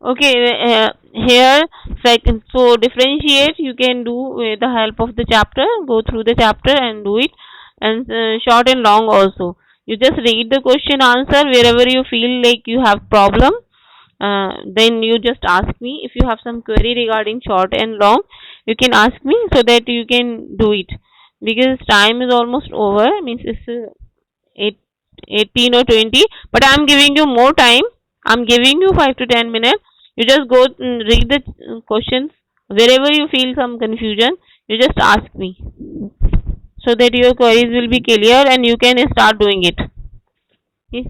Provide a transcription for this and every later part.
Okay, here second, so differentiate you can do with the help of the chapter. Go through the chapter and do it, and short and long also. You just read the question answer wherever you feel like you have problem. Then you just ask me if you have some query regarding short and long. You can ask me so that you can do it because time is almost over. Means it's 8, 18 or 20, but I'm giving you more time. I'm giving you 5 to 10 minutes. You just go read the questions. Wherever you feel some confusion, you just ask me so that your queries will be clear and you can start doing it. Yes.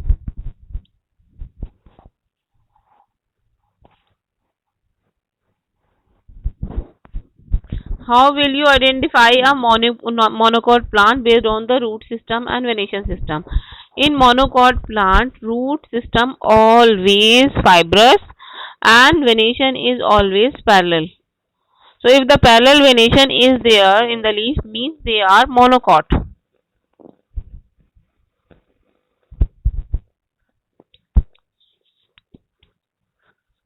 How will you identify a monocot plant based on the root system and venation system? In monocot plant, root system always fibrous and venation is always parallel. So if the parallel venation is there in the leaf means they are monocot.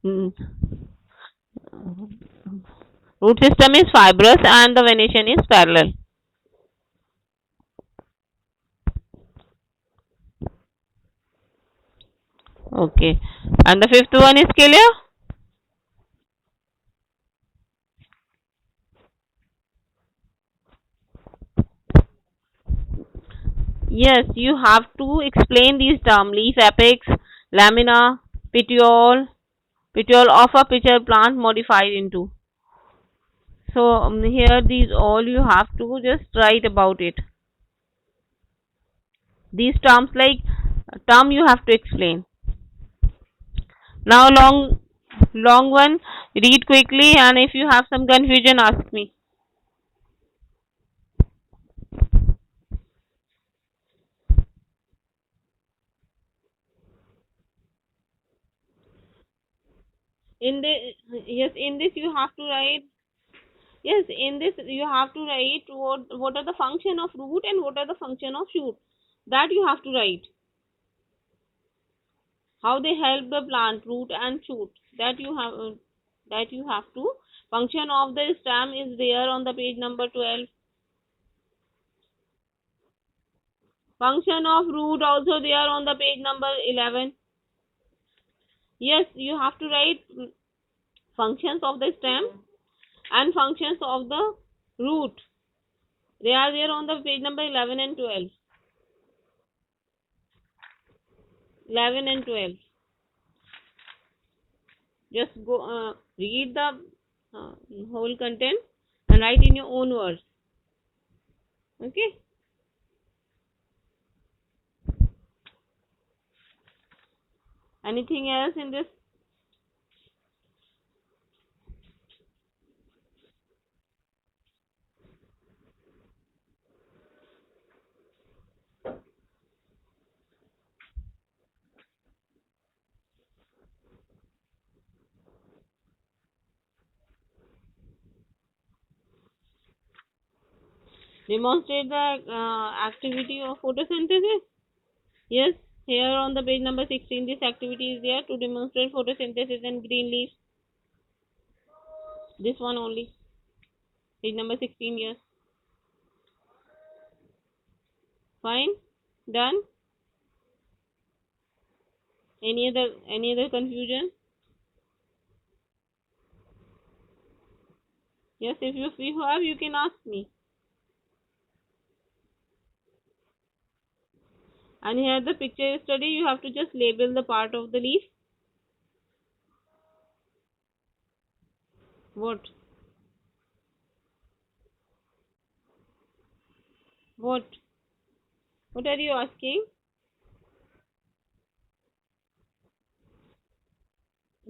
Mm. Root system is fibrous and the venation is parallel. Okay. And the fifth one is clear? Yes, you have to explain these terms: leaf apex, lamina, petiole, petiole of a pitcher plant modified into. So here these all you have to just write about it. These terms like term you have to explain. Now long one, read quickly and if you have some confusion ask me. In the yes, in this you have to write. Yes, in this you have to write what are the function of root and what are the function of shoot. That you have to write. How they help the plant root and shoot. That you have to. Function of the stem is there on the page number 12. Function of root also there on the page number 11. Yes, you have to write functions of the stem and functions of the root. They are there on the page number 11 and 12. 11 and 12. Just go read the uh, whole content and write in your own words. Okay. Anything else in this? Demonstrate the activity of photosynthesis. Yes, here on the page number 16, this activity is there to demonstrate photosynthesis in green leaves. This one only. Page number 16, yes. Fine. Done. Any other confusion? Yes, if you have, you can ask me. And here the picture study, you have to just label the part of the leaf. What? What? What are you asking?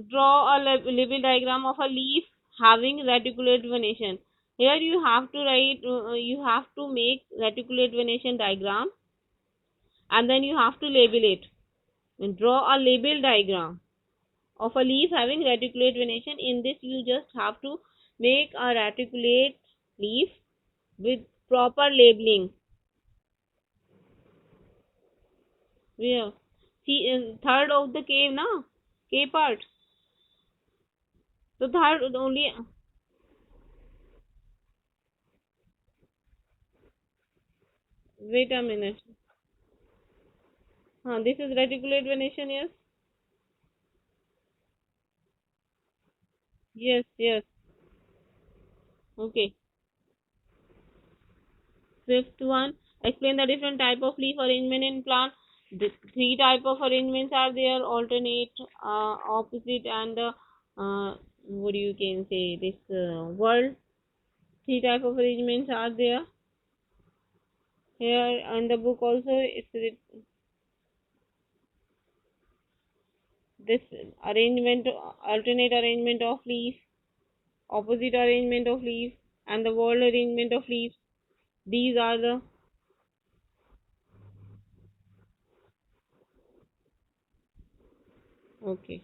Draw a label diagram of a leaf having reticulate venation. Here you have to write, you have to make reticulate venation diagram and then you have to label it. And draw a label diagram of a leaf having reticulate venation. In this you just have to make a reticulate leaf with proper labeling. Where? See in third of the cave, na? K part. So third only. Wait a minute. This is reticulate venation. Yes. Yes. Yes. Okay. Fifth one, explain the different type of leaf arrangement in plant. The three type of arrangements are there: alternate, opposite, and what do you can say, this world. Three type of arrangements are there here on the book also. This arrangement, alternate arrangement of leaf, opposite arrangement of leaf, and the world arrangement of leaves. These are the. Okay.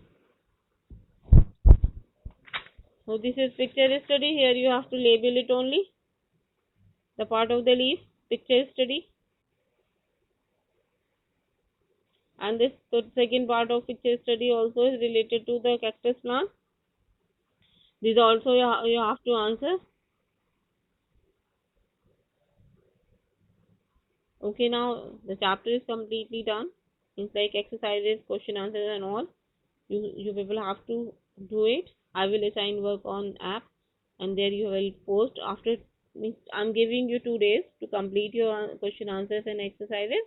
So this is picture study. Here you have to label it only. The part of the leaf, picture study. And this second part of picture study also is related to the cactus plant. This also you have to answer. Okay, now the chapter is completely done. It's like exercises, question answers and all. You people have to do it. I will assign work on app, and there you will post after. I'm giving you 2 days to complete your question answers and exercises,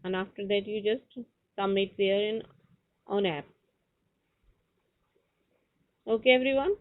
and after that you just submit there in on app. Okay, everyone.